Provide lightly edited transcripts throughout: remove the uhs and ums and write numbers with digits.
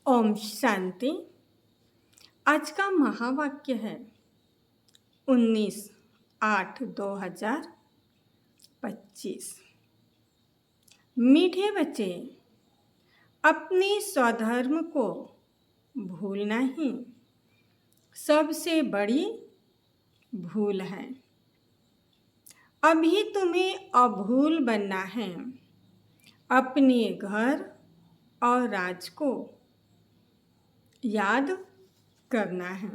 ओम शांति। आज का महावाक्य है 19/8/2025। मीठे बच्चे, अपने स्वधर्म को भूलना ही सबसे बड़ी भूल है। अभी तुम्हें अभूल बनना है। अपने घर और राज को याद करना है।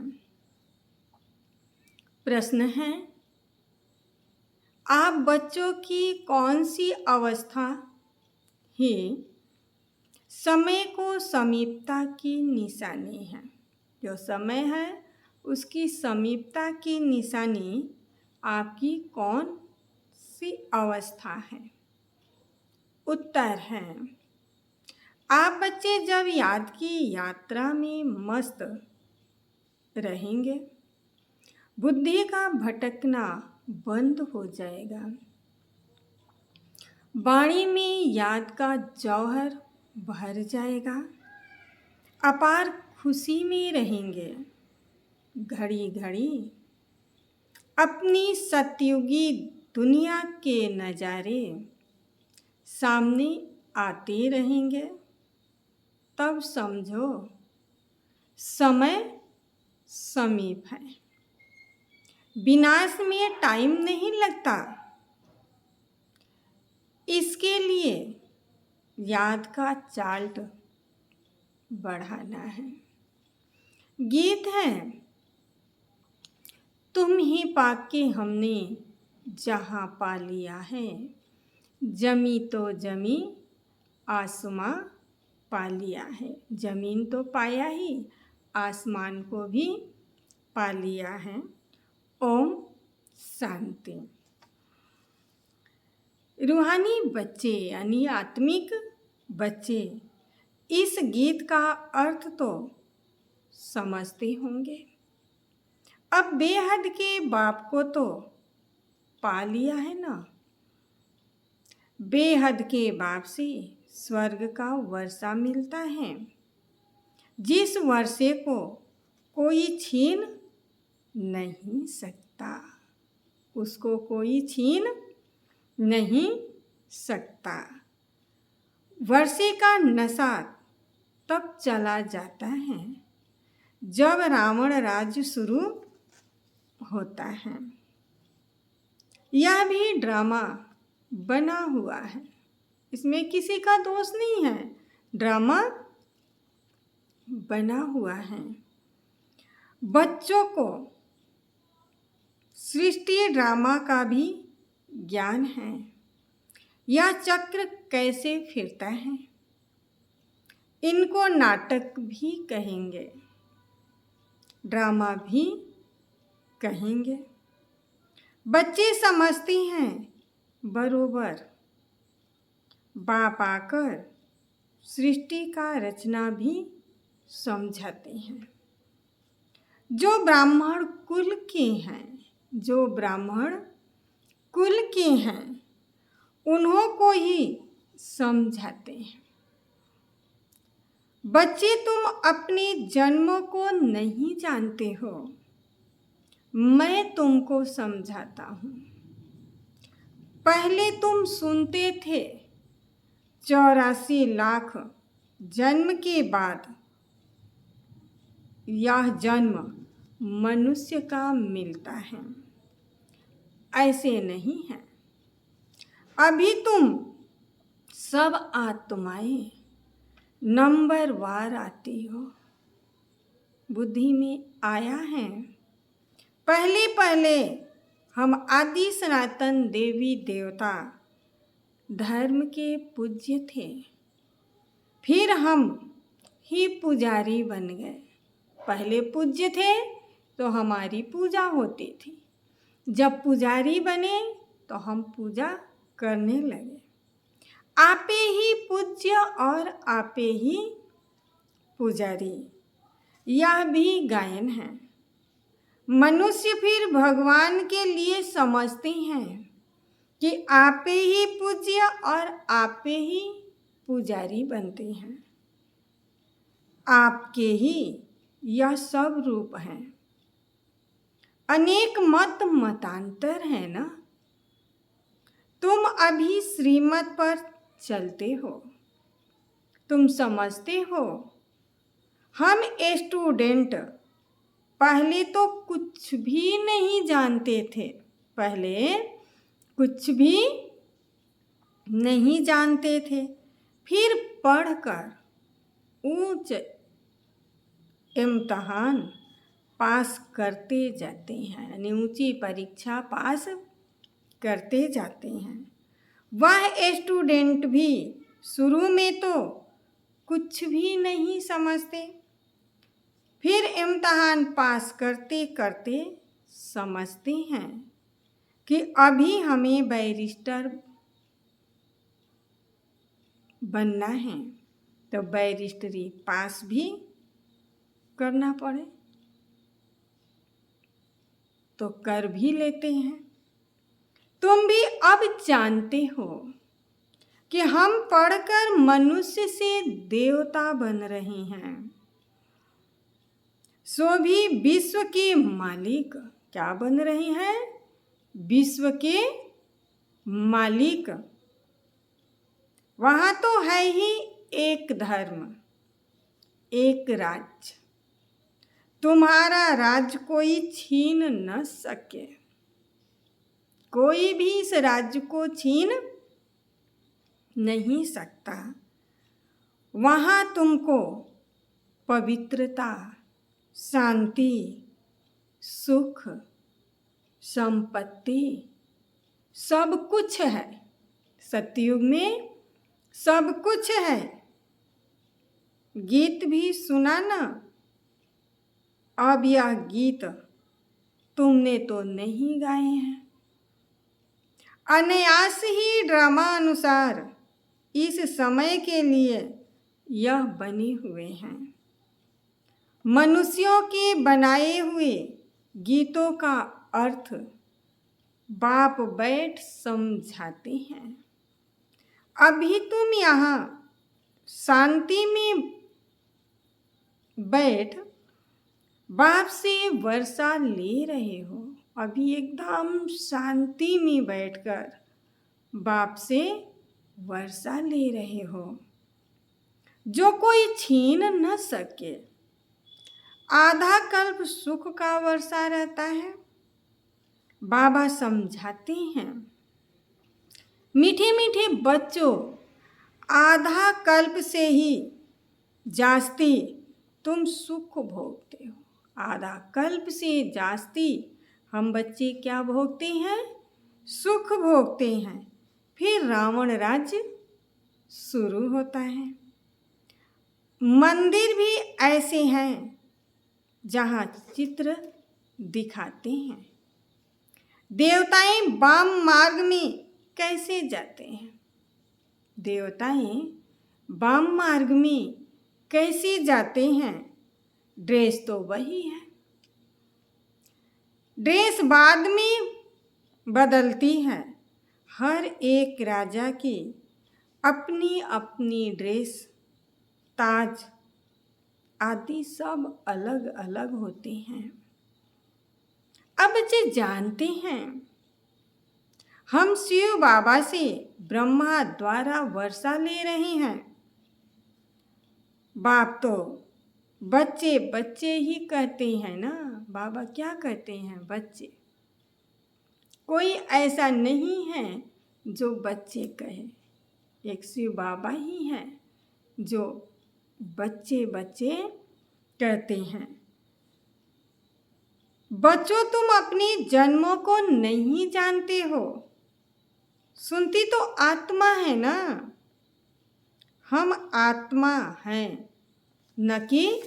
प्रश्न है, आप बच्चों की कौन सी अवस्था ही समय को समीपता की निशानी है? जो समय है उसकी समीपता की निशानी आपकी कौन सी अवस्था है? उत्तर है, आप बच्चे जब याद की यात्रा में मस्त रहेंगे, बुद्धि का भटकना बंद हो जाएगा। वाणी में याद का जौहर भर जाएगा। अपार खुशी में रहेंगे। घड़ी घड़ी अपनी सतयुगी दुनिया के नज़ारे सामने आते रहेंगे। तब समझो समय समीप है। विनाश में टाइम नहीं लगता। इसके लिए याद का चार्ट बढ़ाना है। गीत है, तुम ही पाके हमने जहाँ पा लिया है, जमी तो जमी आसमां पा लिया है। जमीन तो पाया ही, आसमान को भी पा लिया है। ओम शांति। रूहानी बच्चे यानी आत्मिक बच्चे इस गीत का अर्थ तो समझते होंगे। अब बेहद के बाप को तो पा लिया है ना। बेहद के बाप से स्वर्ग का वर्षा मिलता है, जिस वर्षे को कोई छीन नहीं सकता। उसको कोई छीन नहीं सकता। वर्षे का नशा तब चला जाता है जब रावण राज्य शुरू होता है। यह भी ड्रामा बना हुआ है, इसमें किसी का दोष नहीं है। ड्रामा बना हुआ है। बच्चों को सृष्टि ड्रामा का भी ज्ञान है। यह चक्र कैसे फिरता है, इनको नाटक भी कहेंगे, ड्रामा भी कहेंगे। बच्चे समझते हैं बरोबर। बाप आकर सृष्टि का रचना भी समझाते हैं। जो ब्राह्मण कुल के हैं, जो ब्राह्मण कुल के हैं, उन्हों को ही समझाते हैं। बच्चे, तुम अपने जन्म को नहीं जानते हो, मैं तुमको समझाता हूँ। पहले तुम सुनते थे 84 लाख जन्म के बाद यह जन्म मनुष्य का मिलता है। ऐसे नहीं है। अभी तुम सब आत्माएं नंबरवार आती हो। बुद्धि में आया है। पहले पहले हम आदि सनातन देवी देवता धर्म के पूज्य थे। फिर हम ही पुजारी बन गए। पहले पूज्य थे तो हमारी पूजा होती थी। जब पुजारी बने तो हम पूजा करने लगे। आपे ही पूज्य और आपे ही पुजारी, यह भी गायन है। मनुष्य फिर भगवान के लिए समझते हैं कि आपे ही पूज्य और आपे ही पुजारी बनते हैं। आपके ही यह सब रूप हैं। अनेक मत मतांतर है ना। तुम अभी श्रीमत पर चलते हो, तुम समझते हो। हम स्टूडेंट पहले तो कुछ भी नहीं जानते थे, पहले कुछ भी नहीं जानते थे, फिर पढ़कर ऊंच इम्तहान पास करते जाते हैं, यानी ऊंची परीक्षा पास करते जाते हैं। वह स्टूडेंट भी शुरू में तो कुछ भी नहीं समझते, फिर इम्तहान पास करते करते समझते हैं कि अभी हमें बैरिस्टर बनना है, तो बैरिस्टरी पास भी करना पड़े तो कर भी लेते हैं। तुम भी अब जानते हो कि हम पढ़कर मनुष्य से देवता बन रहे हैं, सो भी विश्व के मालिक क्या बन रहे हैं? विश्व के मालिक। वहाँ तो है ही एक धर्म, एक राज्य। तुम्हारा राज्य कोई छीन न सके, कोई भी इस राज्य को छीन नहीं सकता। वहाँ तुमको पवित्रता, शांति, सुख, संपत्ति सब कुछ है। सतयुग में सब कुछ है। गीत भी सुना ना। अब यह गीत तुमने तो नहीं गाए हैं। अनायास ही ड्रामा अनुसार इस समय के लिए यह बने हुए हैं। मनुष्यों के बनाए हुए गीतों का अर्थ बाप बैठ समझाते हैं। अभी तुम यहाँ शांति में बैठ बाप से वर्षा ले रहे हो। अभी एकदम शांति में बैठकर बाप से वर्षा ले रहे हो, जो कोई छीन न सके। आधा कल्प सुख का वर्षा रहता है। बाबा समझाते हैं, मीठे मीठे बच्चों, आधा कल्प से ही जास्ती तुम सुख भोगते हो। आधा कल्प से जास्ती हम बच्चे क्या भोगते हैं? सुख भोगते हैं। फिर रावण राज्य शुरू होता है। मंदिर भी ऐसे हैं जहाँ चित्र दिखाते हैं। देवताएं वाम मार्ग में कैसे जाते हैं? देवताएं वाम मार्ग में कैसे जाते हैं? ड्रेस तो वही है। ड्रेस बाद में बदलती है। हर एक राजा की अपनी अपनी ड्रेस, ताज आदि सब अलग अलग होते हैं। अब बच्चे जानते हैं, हम शिव बाबा से ब्रह्मा द्वारा वर्षा ले रहे हैं। बाप तो बच्चे बच्चे ही कहते हैं ना। बाबा क्या कहते हैं? बच्चे। कोई ऐसा नहीं है जो बच्चे कहे। एक शिव बाबा ही हैं जो बच्चे बच्चे कहते हैं। बच्चों, तुम अपने जन्मों को नहीं जानते हो। सुनती तो आत्मा है ना। हम आत्मा हैं, न कि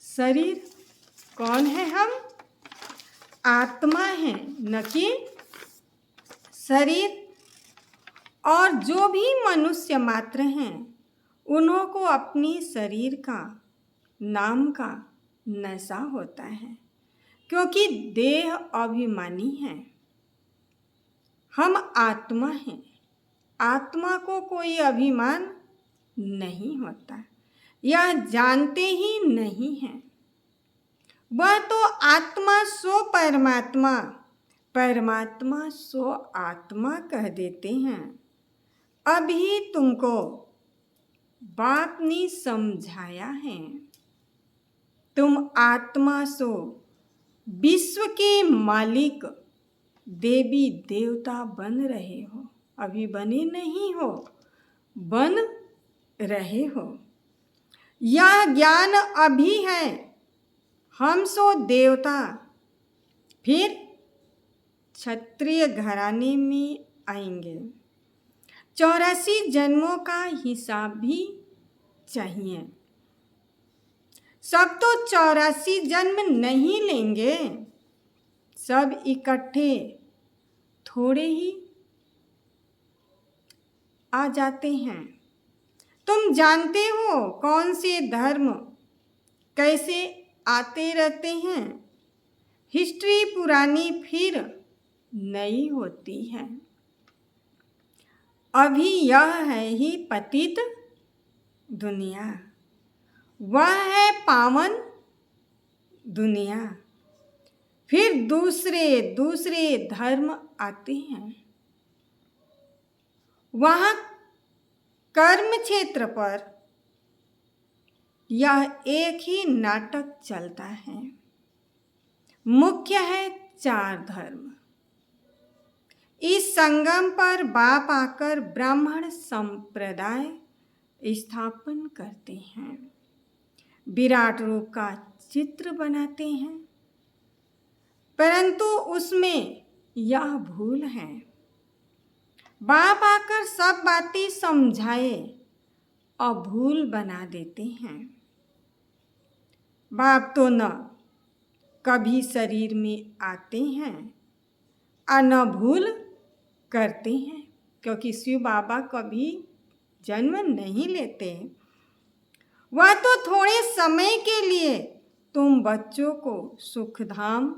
शरीर। कौन है हम? आत्मा है, न कि शरीर। और जो भी मनुष्य मात्र हैं, उन्हों को अपनी शरीर का, नाम का नशा होता है, क्योंकि देह अभिमानी है। हम आत्मा हैं। आत्मा को कोई अभिमान नहीं होता, यह जानते ही नहीं हैं। वह तो आत्मा सो परमात्मा, परमात्मा सो आत्मा कह देते हैं। अभी तुमको बाप ने समझाया है। तुम आत्मा सो विश्व के मालिक देवी देवता बन रहे हो। अभी बने नहीं हो, बन रहे हो। यह ज्ञान अभी है। हम सो देवता, फिर क्षत्रिय घराने में आएंगे। 84 जन्मों का हिसाब भी चाहिए। सब तो 84 जन्म नहीं लेंगे, सब इकट्ठे थोड़े ही आ जाते हैं। तुम जानते हो कौन से धर्म कैसे आते रहते हैं। हिस्ट्री पुरानी फिर नई होती है। अभी यह है ही पतित दुनिया, वह है पावन दुनिया। फिर दूसरे दूसरे धर्म आते हैं। वहाँ कर्म क्षेत्र पर यह एक ही नाटक चलता है। मुख्य है 4 धर्म। इस संगम पर बाप आकर ब्राह्मण संप्रदाय स्थापन करते हैं। विराट रूप का चित्र बनाते हैं, परंतु उसमें यह भूल है। बाप आकर सब बातें समझाए और भूल बना देते हैं। बाप तो न कभी शरीर में आते हैं और न भूल करते हैं, क्योंकि शिव बाबा कभी जन्म नहीं लेते। वह तो थोड़े समय के लिए तुम बच्चों को सुखधाम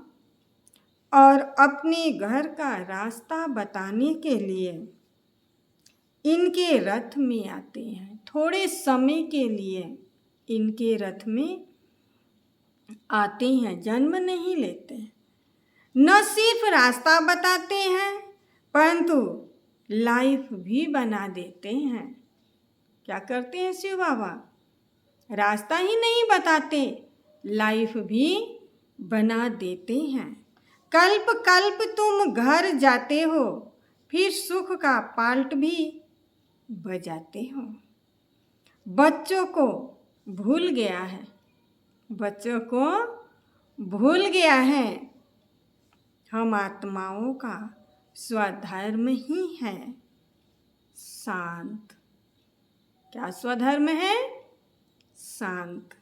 और अपने घर का रास्ता बताने के लिए इनके रथ में आते हैं। थोड़े समय के लिए इनके रथ में आते हैं, जन्म नहीं लेते। न सिर्फ रास्ता बताते हैं, परंतु लाइफ भी बना देते हैं। क्या करते हैं शिव बाबा? रास्ता ही नहीं बताते, लाइफ भी बना देते हैं। कल्प कल्प तुम घर जाते हो, फिर सुख का पाल्ट भी बजाते हो। बच्चों को भूल गया है, बच्चों को भूल गया है। हम आत्माओं का स्वधर्म ही है शांत। क्या स्वधर्म है? शांत।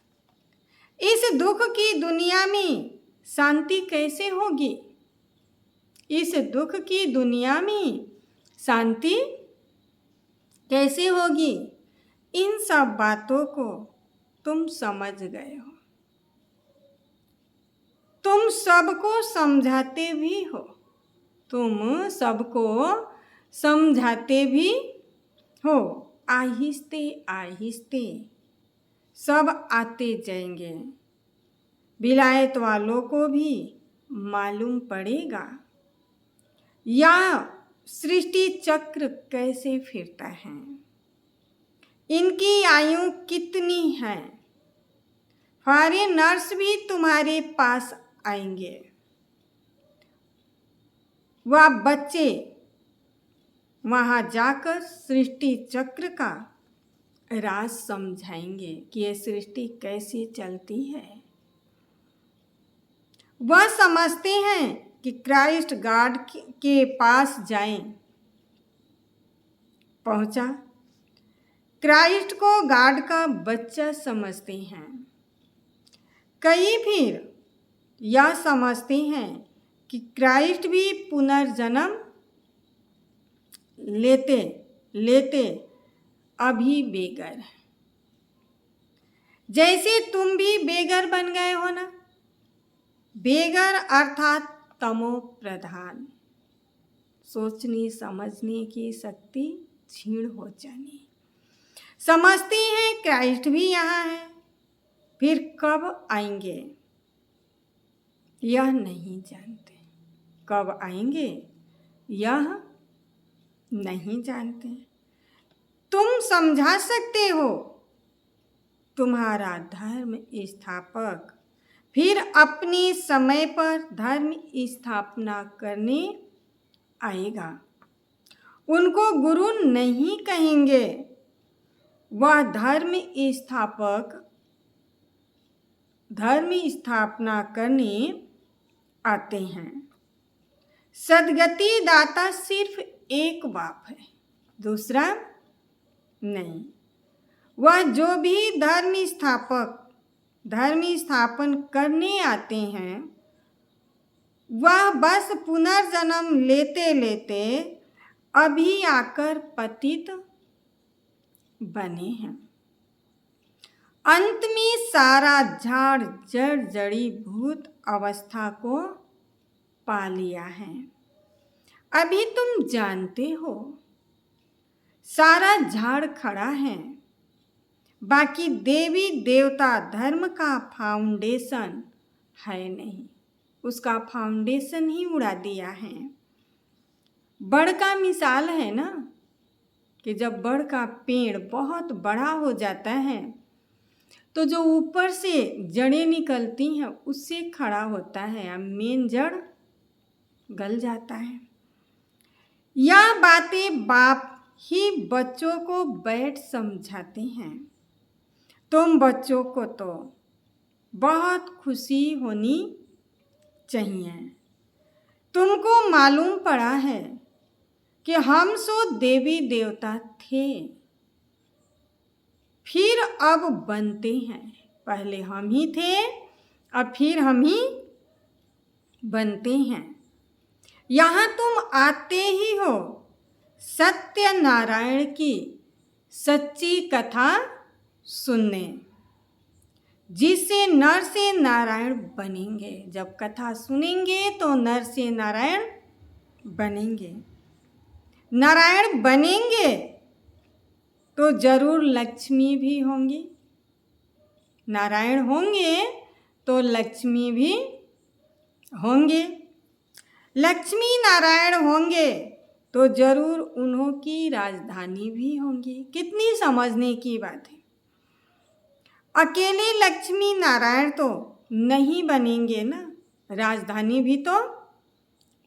इस दुख की दुनिया में शांति कैसे होगी? इस दुख की दुनिया में शांति कैसे होगी? इन सब बातों को तुम समझ गए हो। तुम सबको समझाते भी हो, तुम सबको समझाते भी हो। आहिस्ते आहिस्ते सब आते जाएंगे। विलायत वालों को भी मालूम पड़ेगा यह सृष्टि चक्र कैसे फिरता है, इनकी आयु कितनी है। फॉरेनर्स भी तुम्हारे पास आएंगे। वह बच्चे वहाँ जाकर सृष्टि चक्र का राज समझाएंगे कि यह सृष्टि कैसे चलती है। वह समझते हैं कि क्राइस्ट गॉड के पास जाएं। पहुंचा, क्राइस्ट को गॉड का बच्चा समझते हैं। कई फिर यह समझते हैं कि क्राइस्ट भी पुनर्जन्म लेते लेते अभी बेघर है। जैसे तुम भी बेघर बन गए हो ना। बेघर अर्थात तमो प्रधान, सोचने समझने की शक्ति क्षीण हो जानी। समझते हैं क्राइस्ट भी यहाँ है, फिर कब आएंगे यह नहीं जानते। कब आएंगे यह नहीं जानते। तुम समझा सकते हो तुम्हारा धर्म स्थापक फिर अपने समय पर धर्म स्थापना करने आएगा। उनको गुरु नहीं कहेंगे, वह धर्म स्थापना करने आते हैं। सदगति दाता सिर्फ एक बाप है, दूसरा नहीं। वह जो भी धर्म स्थापन करने आते हैं वह बस पुनर्जन्म लेते लेते अभी आकर पतित बने हैं। अंत में सारा झाड़ जड़ जड़ी भूत अवस्था को पा लिया है। अभी तुम जानते हो सारा झाड़ खड़ा है, बाकी देवी देवता धर्म का फाउंडेशन है नहीं, उसका फाउंडेशन ही उड़ा दिया है। बड़ का मिसाल है ना कि जब बड़ का पेड़ बहुत बड़ा हो जाता है तो जो ऊपर से जड़ें निकलती हैं उससे खड़ा होता है, अब मेन जड़ गल जाता है। यह बातें बाप ही बच्चों को बैठ समझाते हैं। तुम बच्चों को तो बहुत खुशी होनी चाहिए। तुमको मालूम पड़ा है कि हम सो देवी देवता थे, फिर अब बनते हैं। पहले हम ही थे, अब फिर हम ही बनते हैं। यहाँ तुम आते ही हो सत्यनारायण की सच्ची कथा सुनने, जिससे नर से नारायण बनेंगे। जब कथा सुनेंगे तो नर से नारायण बनेंगे। नारायण बनेंगे तो जरूर लक्ष्मी भी होंगी। नारायण होंगे तो लक्ष्मी भी होंगे। लक्ष्मी नारायण होंगे तो जरूर उन्हों की राजधानी भी होंगी। कितनी समझने की बात है। अकेले लक्ष्मी नारायण तो नहीं बनेंगे ना, राजधानी भी तो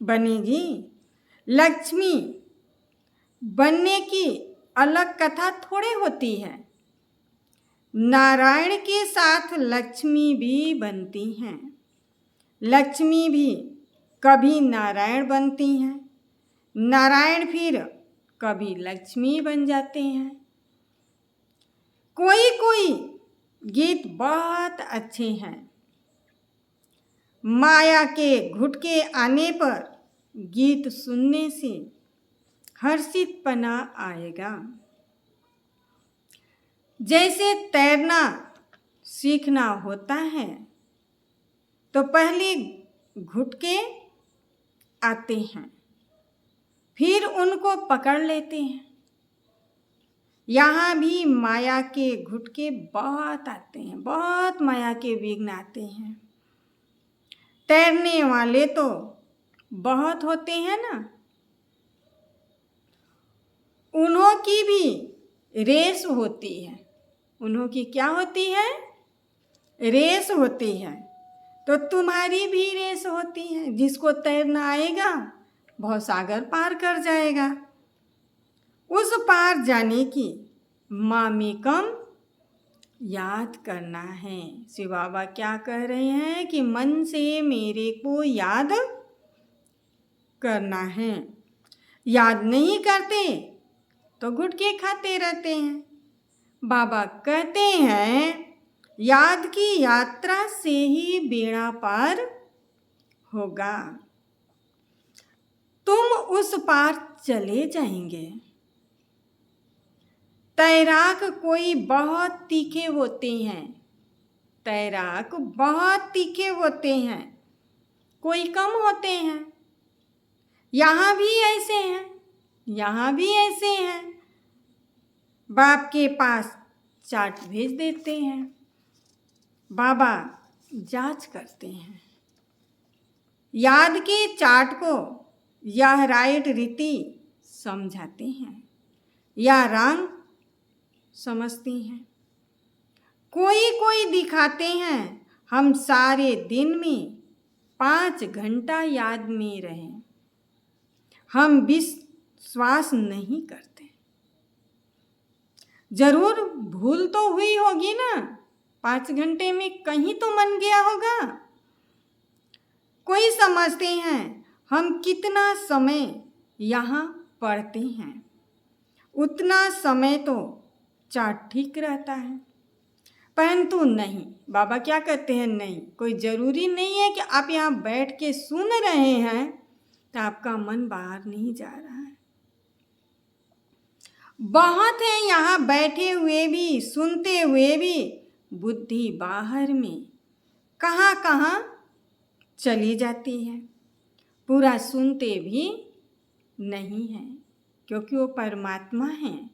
बनेगी। लक्ष्मी बनने की अलग कथा थोड़े होती है। नारायण के साथ लक्ष्मी भी बनती हैं। लक्ष्मी भी कभी नारायण बनती हैं, नारायण फिर कभी लक्ष्मी बन जाते हैं। कोई कोई गीत बहुत अच्छे हैं। माया के घुटके आने पर गीत सुनने से हर्षितपना आएगा। जैसे तैरना सीखना होता है तो पहले घुटके आते हैं, फिर उनको पकड़ लेते हैं। यहाँ भी माया के घुटके बहुत आते हैं, बहुत माया के विघ्न आते हैं। तैरने वाले तो बहुत होते हैं ना, उन्हों की भी रेस होती है। उन्हों की क्या होती है? रेस होती है। तो तुम्हारी भी रेस होती है। जिसको तैरना आएगा भवसागर पार कर जाएगा। उस पार जाने की मामेकम याद करना है। शिव बाबा क्या कह रहे हैं कि मन से मेरे को याद करना है। याद नहीं करते तो गुटके खाते रहते हैं। बाबा कहते हैं याद की यात्रा से ही बेड़ा पार होगा। तुम उस पार चले जाएंगे। तैराक कोई बहुत तीखे होते हैं, तैराक बहुत तीखे होते हैं, कोई कम होते हैं। यहाँ भी ऐसे हैं, यहाँ भी ऐसे हैं। बाप के पास चार्ट भेज देते हैं। बाबा जांच करते हैं, याद के चार्ट को यह राइट रीति समझाते हैं या रंग समझते हैं। कोई कोई दिखाते हैं हम सारे दिन में 5 घंटा याद में रहें। हम विश्वास नहीं करते। जरूर भूल तो हुई होगी ना, 5 घंटे में कहीं तो मन गया होगा। कोई समझते हैं हम कितना समय यहाँ पढ़ते हैं, उतना समय तो चार्ट ठीक रहता है। परंतु नहीं, बाबा क्या कहते हैं, नहीं, कोई ज़रूरी नहीं है कि आप यहाँ बैठ के सुन रहे हैं तो आपका मन बाहर नहीं जा रहा है। बहुत है यहाँ बैठे हुए भी, सुनते हुए भी बुद्धि बाहर में कहाँ कहाँ चली जाती है। पूरा सुनते भी नहीं है, क्योंकि वो परमात्मा हैं,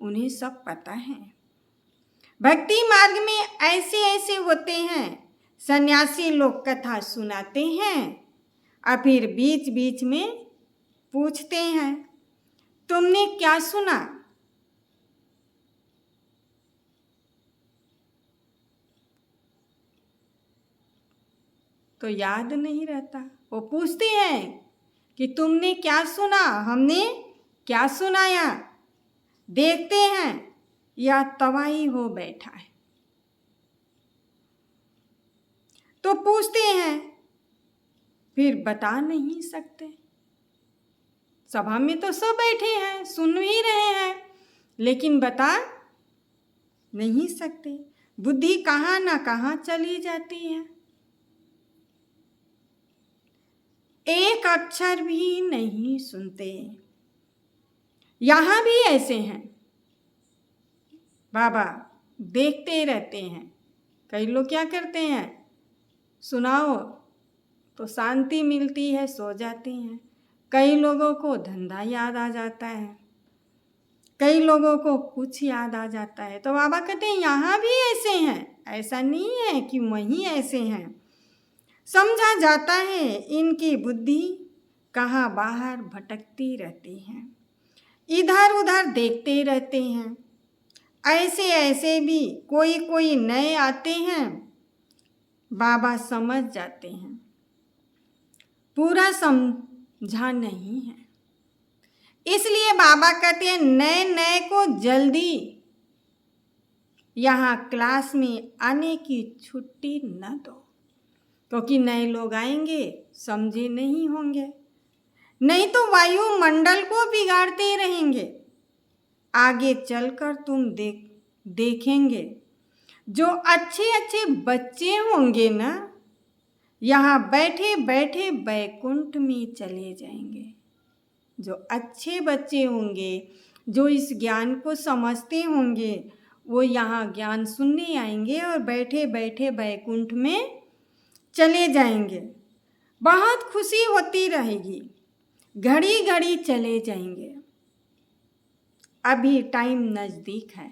उन्हें सब पता है। भक्ति मार्ग में ऐसे ऐसे होते हैं, सन्यासी लोग कथा सुनाते हैं और फिर बीच बीच में पूछते हैं तुमने क्या सुना। तो याद नहीं रहता। वो पूछते हैं कि तुमने क्या सुना, हमने क्या सुनाया। देखते हैं या तवाई हो बैठा है। तो पूछते हैं, फिर बता नहीं सकते। सभा में तो सब बैठे हैं, सुन ही रहे हैं, लेकिन बता नहीं सकते। बुद्धि कहाँ ना कहाँ चली जाती है, एक अक्षर भी नहीं सुनते। यहाँ भी ऐसे हैं, बाबा देखते रहते हैं। कई लोग क्या करते हैं, सुनाओ तो शांति मिलती है, सो जाते हैं। कई लोगों को धंधा याद आ जाता है, कई लोगों को कुछ याद आ जाता है। तो बाबा कहते हैं यहाँ भी ऐसे हैं, ऐसा नहीं है कि वहीं ऐसे हैं। समझा जाता है इनकी बुद्धि कहाँ बाहर भटकती रहती है, इधर उधर देखते रहते हैं। ऐसे ऐसे भी कोई कोई नए आते हैं, बाबा समझ जाते हैं, पूरा समझा नहीं है। इसलिए बाबा कहते हैं नए नए को जल्दी यहाँ क्लास में आने की छुट्टी न दो, क्योंकि नए लोग आएंगे समझे नहीं होंगे, नहीं तो वायुमंडल को बिगाड़ते रहेंगे। आगे चलकर तुम देखेंगे जो अच्छे अच्छे बच्चे होंगे ना, यहाँ बैठे बैठे बैकुंठ में चले जाएंगे। जो अच्छे बच्चे होंगे, जो इस ज्ञान को समझते होंगे, वो यहाँ ज्ञान सुनने आएंगे और बैठे बैठे बैकुंठ में चले जाएंगे। बहुत खुशी होती रहेगी, घड़ी घड़ी चले जाएंगे। अभी टाइम नज़दीक है,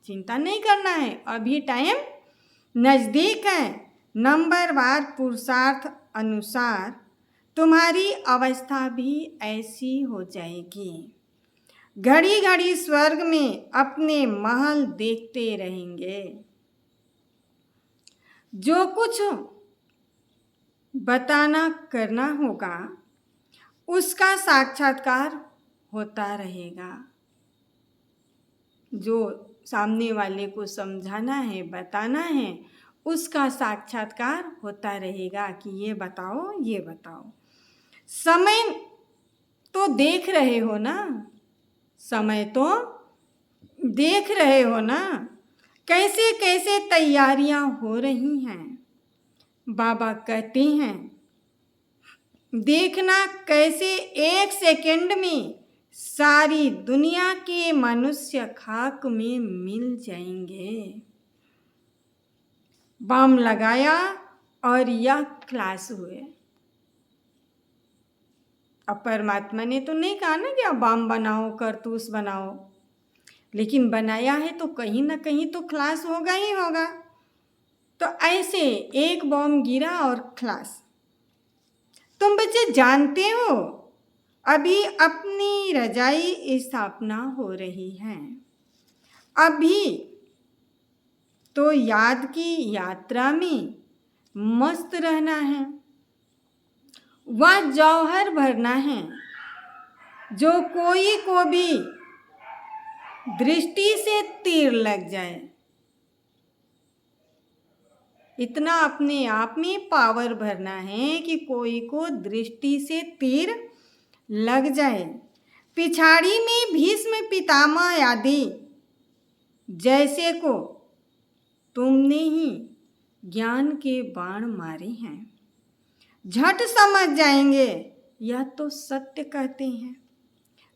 चिंता नहीं करना है, अभी टाइम नज़दीक है। नंबरवार पुरुषार्थ अनुसार तुम्हारी अवस्था भी ऐसी हो जाएगी। घड़ी घड़ी स्वर्ग में अपने महल देखते रहेंगे। जो कुछ बताना करना होगा उसका साक्षात्कार होता रहेगा। जो सामने वाले को समझाना है, बताना है, उसका साक्षात्कार होता रहेगा कि ये बताओ, ये बताओ। समय तो देख रहे हो ना, समय तो देख रहे हो ना, कैसे कैसे तैयारियां हो रही हैं। बाबा कहते हैं देखना कैसे 1 सेकंड में सारी दुनिया के मनुष्य खाक में मिल जाएंगे। बम लगाया और यह क्लास हुए। अब परमात्मा ने तो नहीं कहा ना कि अब बम बनाओ, करतूस बनाओ। लेकिन बनाया है तो कहीं ना कहीं तो खलास होगा ही होगा। तो ऐसे एक बॉम्ब गिरा और खलास। तुम बच्चे जानते हो अभी अपनी रजाई स्थापना हो रही है। अभी तो याद की यात्रा में मस्त रहना है, वह जौहर भरना है जो कोई को भी दृष्टि से तीर लग जाए। इतना अपने आप में पावर भरना है कि कोई को दृष्टि से तीर लग जाए। पिछाड़ी में भीष्म पितामह आदि जैसे को तुमने ही ज्ञान के बाण मारे हैं, झट समझ जाएंगे यह तो सत्य कहते हैं।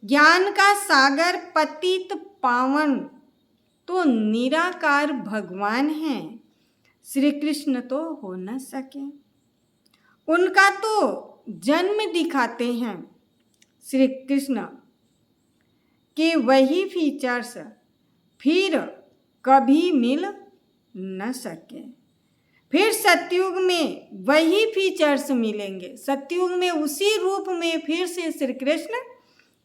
ज्ञान का सागर पतित पावन तो निराकार भगवान हैं, श्री कृष्ण तो हो न सके। उनका तो जन्म दिखाते हैं श्री कृष्ण के वही फीचर्स फिर कभी मिल न सके। फिर सतयुग में वही फीचर्स मिलेंगे, सतयुग में उसी रूप में फिर से श्री कृष्ण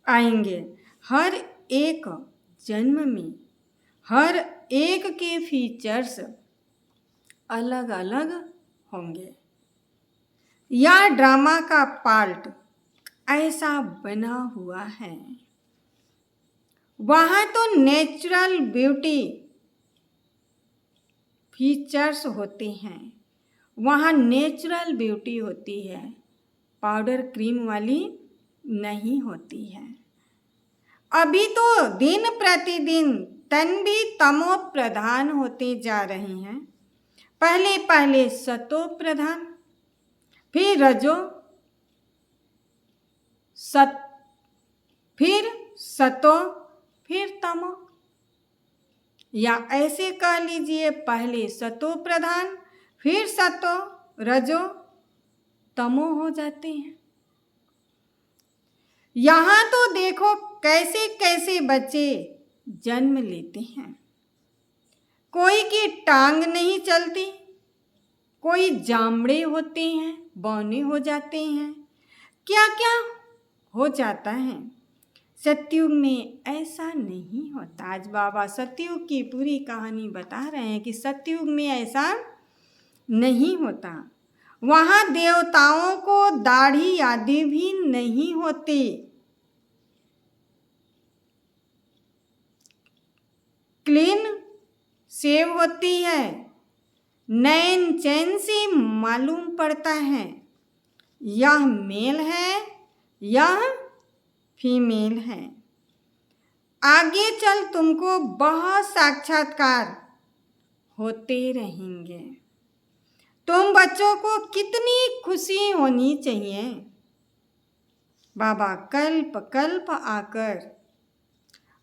आएंगे। हर एक जन्म में हर एक के फीचर्स अलग अलग होंगे। यह ड्रामा का पार्ट ऐसा बना हुआ है। वहाँ तो नेचुरल ब्यूटी फीचर्स होते हैं, वहाँ नेचुरल ब्यूटी होती है, पाउडर क्रीम वाली नहीं होती है। अभी तो दिन प्रतिदिन तन भी तमो प्रधान होते जा रहे हैं। पहले पहले सतो प्रधान, फिर रजो फिर सतो, फिर तमो, या ऐसे कह लीजिए पहले सतो प्रधान फिर सतो रजो तमो हो जाते हैं। यहाँ तो देखो कैसे कैसे बच्चे जन्म लेते हैं। कोई की टांग नहीं चलती, कोई जामड़े होते हैं, बौने हो जाते हैं, क्या क्या हो जाता है। सतयुग में ऐसा नहीं होता। आज बाबा सतयुग की पूरी कहानी बता रहे हैं कि सतयुग में ऐसा नहीं होता। वहाँ देवताओं को दाढ़ी आदि भी नहीं होती। क्लीन सेव होती है, नैन चैन से मालूम पड़ता है यह मेल है यह फीमेल है। आगे चल तुमको बहुत साक्षात्कार होते रहेंगे। तुम बच्चों को कितनी खुशी होनी चाहिए। बाबा कल्प कल्प आकर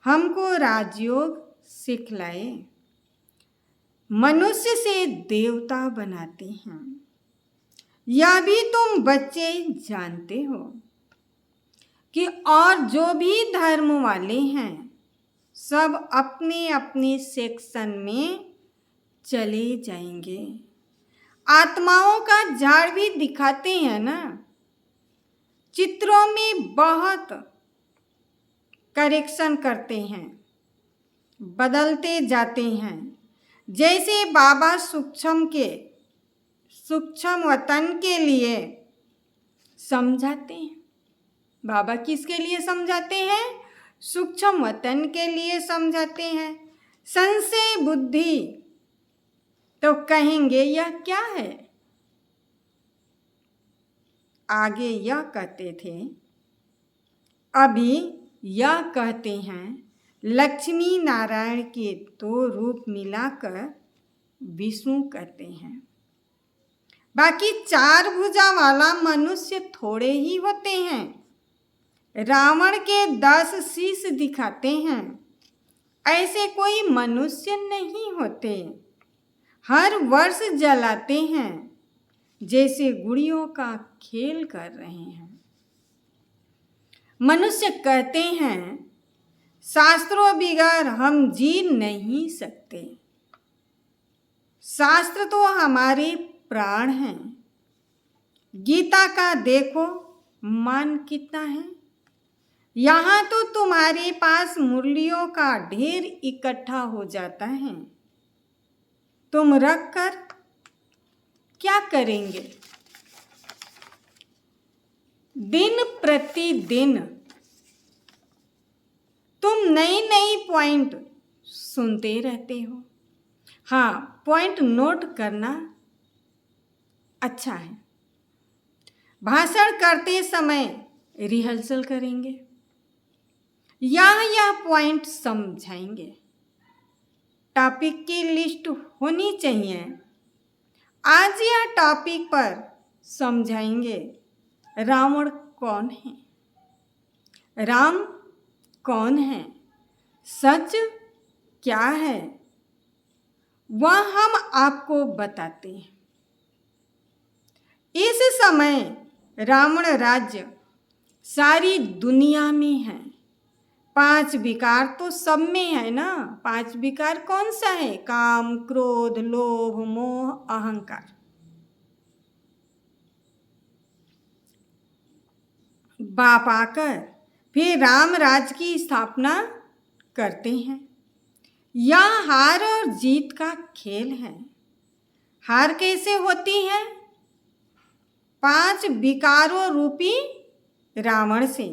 हमको राजयोग सिखलाए, मनुष्य से देवता बनाते हैं। यह भी तुम बच्चे जानते हो कि और जो भी धर्म वाले हैं सब अपने अपने सेक्शन में चले जाएंगे। आत्माओं का झाड़ भी दिखाते हैं ना, चित्रों में बहुत करेक्शन करते हैं, बदलते जाते हैं। जैसे बाबा सूक्ष्म वतन के लिए समझाते हैं। बाबा किसके लिए समझाते हैं? सूक्ष्म वतन के लिए समझाते हैं। संशय बुद्धि तो कहेंगे यह क्या है। आगे यह कहते थे, अभी यह कहते हैं लक्ष्मी नारायण के दो रूप मिलाकर विष्णु कहते हैं। बाकी चार भुजा वाला मनुष्य थोड़े ही होते हैं। रावण के 10 शीश दिखाते हैं, ऐसे कोई मनुष्य नहीं होते। हर वर्ष जलाते हैं जैसे गुड़ियों का खेल कर रहे हैं। मनुष्य कहते हैं शास्त्रों बिगर हम जी नहीं सकते। शास्त्र तो हमारे प्राण हैं। गीता का देखो मान कितना है। यहाँ तो तुम्हारे पास मुरलियों का ढेर इकट्ठा हो जाता है। तुम रख कर क्या करेंगे? दिन प्रतिदिन तुम नई नई पॉइंट सुनते रहते हो। हाँ, पॉइंट नोट करना अच्छा है। भाषण करते समय रिहर्सल करेंगे, यह पॉइंट समझाएंगे। टॉपिक की लिस्ट होनी चाहिए। आज यह टॉपिक पर समझाएंगे रावण कौन है, राम कौन है, सच क्या है, वह हम आपको बताते हैं। इस समय रावण राज्य सारी दुनिया में है। 5 विकार तो सब में है ना। 5 विकार कौन सा है? काम, क्रोध, लोभ, मोह, अहंकार। बाप आकर फिर राम राज्य की स्थापना करते हैं। यह हार और जीत का खेल है। हार कैसे होती है? 5 विकारों रूपी रावण से।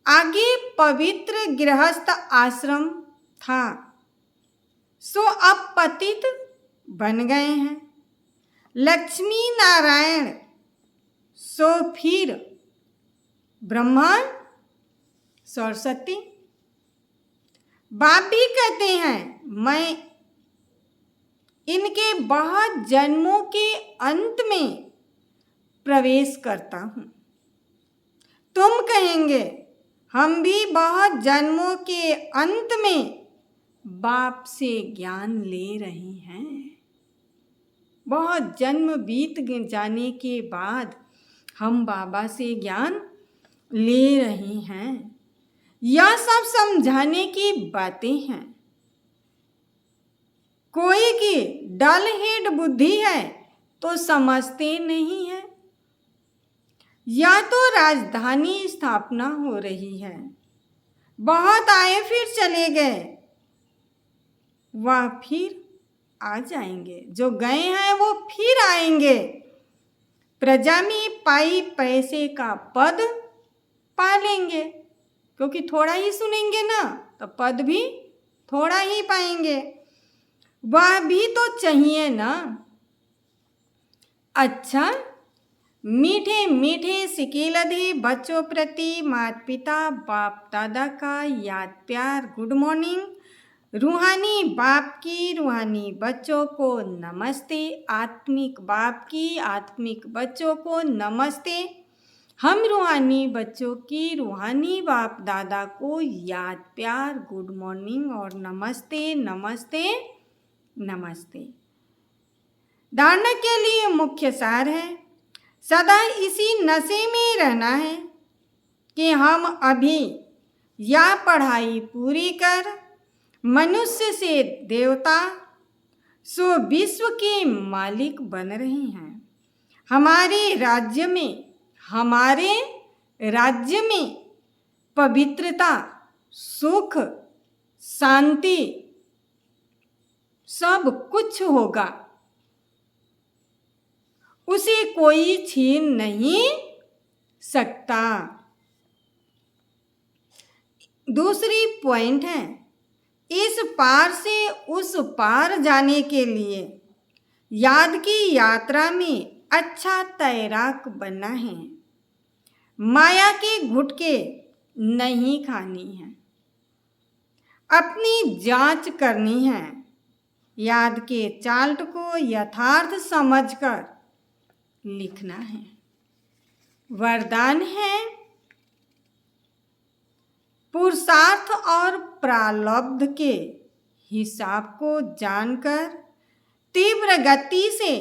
आगे पवित्र गृहस्थ आश्रम था, सो अब पतित बन गए हैं। लक्ष्मी नारायण सो फिर ब्रह्मा सरस्वती। बाप भी कहते हैं मैं इनके बहुत जन्मों के अंत में प्रवेश करता हूं। तुम कहेंगे हम भी बहुत जन्मों के अंत में बाप से ज्ञान ले रहे हैं। बहुत जन्म बीत जाने के बाद हम बाबा से ज्ञान ले रहे हैं। यह सब समझाने की बातें हैं। कोई की डल हेड बुद्धि है तो समझते नहीं है। या तो राजधानी स्थापना हो रही है, बहुत आए फिर चले गए, वह फिर आ जाएंगे। जो गए हैं वो फिर आएंगे। प्रजा में पाई पैसे का पद पा लेंगे, क्योंकि थोड़ा ही सुनेंगे ना, तो पद भी थोड़ा ही पाएंगे। वह भी तो चाहिए ना। अच्छा, मीठे मीठे सिकेलधे बच्चों प्रति माता पिता बाप दादा का याद प्यार गुड मॉर्निंग। रूहानी बाप की रूहानी बच्चों को नमस्ते। आत्मिक बाप की आत्मिक बच्चों को नमस्ते। हम रूहानी बच्चों की रूहानी बाप दादा को याद प्यार गुड मॉर्निंग और नमस्ते नमस्ते नमस्ते। धारणा के लिए मुख्य सार है, सदा इसी नशे में रहना है कि हम अभी यह पढ़ाई पूरी कर मनुष्य से देवता सो विश्व के मालिक बन रहे हैं। हमारे राज्य में पवित्रता, सुख, शांति सब कुछ होगा। उसे कोई छीन नहीं सकता। दूसरी पॉइंट है, इस पार से उस पार जाने के लिए याद की यात्रा में अच्छा तैराक बनना है। माया के गुटके नहीं खानी है, अपनी जांच करनी है। याद के चार्ट को यथार्थ समझकर लिखना है। वरदान है, पुरुषार्थ और प्रारब्ध के हिसाब को जानकर तीव्र गति से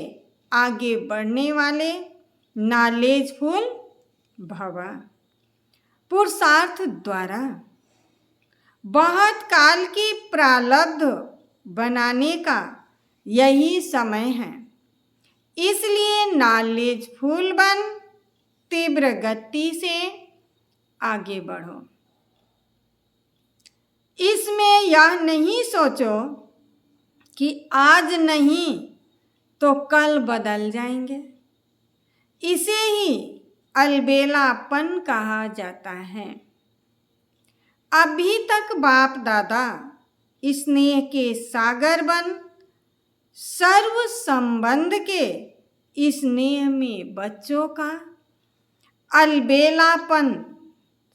आगे बढ़ने वाले नॉलेजफुल भव। पुरुषार्थ द्वारा बहुत काल की प्रारब्ध बनाने का यही समय है। इसलिए नॉलेज फुल बन तीव्र गति से आगे बढ़ो। इसमें यह नहीं सोचो कि आज नहीं तो कल बदल जाएंगे। इसे ही अलबेलापन कहा जाता है। अभी तक बाप दादा स्नेह के सागर बन सर्व संबंध के स्नेह में बच्चों का अलबेलापन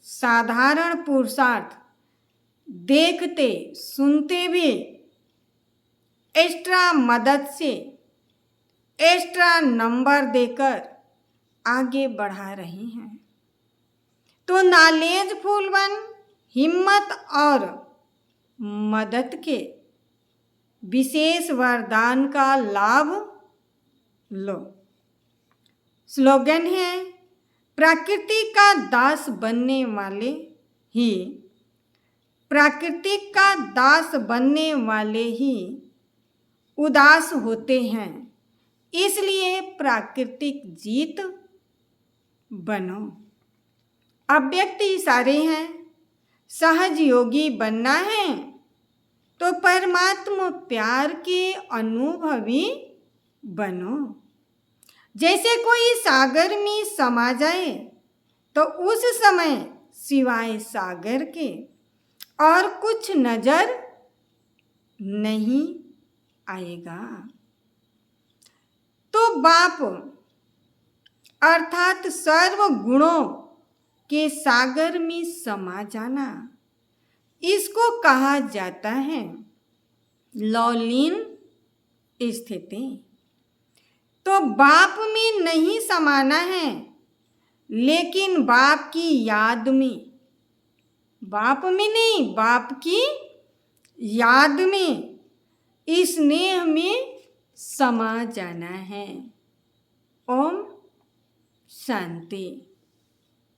साधारण पुरुषार्थ देखते सुनते भी एक्स्ट्रा मदद से एक्स्ट्रा नंबर देकर आगे बढ़ा रहे हैं। तो नॉलेज फुल बन हिम्मत और मदद के विशेष वरदान का लाभ लो। स्लोगन है, प्रकृति का दास बनने वाले ही उदास होते हैं। इसलिए प्राकृतिक जीत बनो। अव्यक्त इशारे हैं। सहज योगी बनना है तो परमात्मा प्यार के अनुभवी बनो। जैसे कोई सागर में समा जाए तो उस समय सिवाय सागर के और कुछ नजर नहीं आएगा। तो बाप अर्थात सर्व गुणों के सागर में समा जाना, इसको कहा जाता है लौलीन स्थिति। तो बाप में नहीं समाना है, लेकिन बाप की याद में, बाप में नहीं, बाप की याद में, स्नेह में समा जाना है। ओम शांति।